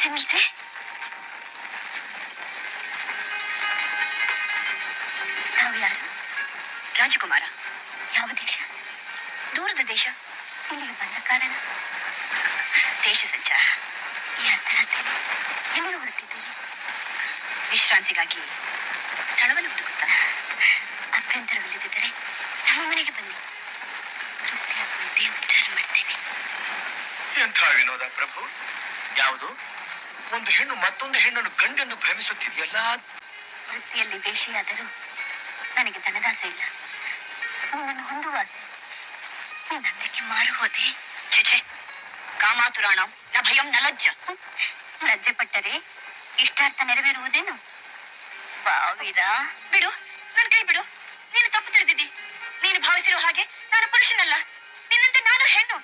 ನಿಲ್ಸೆ ತಾವು ಯಾರು? ರಾಜಕುಮಾರ. ಯಾವ ದೇಶ? ದೂರದ ದೇಶ. ಇಲ್ಲಿಗೆ ಬಂದ ಕಾರಣ? ದೇಶ ಸಂಚಾರ. ಈ ಅರ್ಧರಾತ್ರಿ ಎಲ್ಲಿಗೆ ಹೊರಟಿದ್ದೀರಿ? ವಿಶ್ರಾಂತಿಗಾಗಿ ಸ್ಥಳವನ್ನು ಹುಡುಕುತ್ತಾ. ಅಭ್ಯಂತರವಿಲ್ಲದಿದ್ದರೆ ನಮ್ಮ ಮನೆಗೆ ಬನ್ನಿ, ತೃಪ್ತಿಯಾಗುವಂತೆ ಉಪಚಾರ ಮಾಡ್ತೇನೆ. ಎಂಥ ವಿನೋದ ಪ್ರಭು! ಯಾವುದು? ಒಂದು ಹೆಣ್ಣು ಮತ್ತೊಂದು ಹೆಣ್ಣನ್ನು ಗಂಡೆಂದು ಭ್ರಮಿಸುತ್ತಿದೆಯಲ್ಲ. ವೃತ್ತಿಯಲ್ಲಿ ವೇಷಿಯಾದರೂ ನನಗೆ ಧನದಾಸೆ ಇಲ್ಲ. ನಿನ್ನನ್ನು ಹೊಂದುವ ಆಸೆ. ನಿನ್ನಂದಕ್ಕೆ ಮಾರು ಹೋದೆ. ಛೆ, ಕಾಮಾತುರಾಣ ನ ಭಯಂ ನ ಲಜ್ಜ. ಲಜ್ಜೆ ಪಟ್ಟರೆ ಇಷ್ಟಾರ್ಥ ನೆರವೇರುವುದೇನು? ಬಾವೀರ, ಬಿಡು, ನನ್ನ ಕೈ ಬಿಡು. ನೀನು ತಪ್ಪು ತಿಳಿದಿದ್ದಿ. ನೀನು ಭಾವಿಸಿರೋ ಹಾಗೆ ನಾನು ಪುರುಷನಲ್ಲ. ನಿನ್ನಂತೆ ನಾನು ಹೆಣ್ಣು.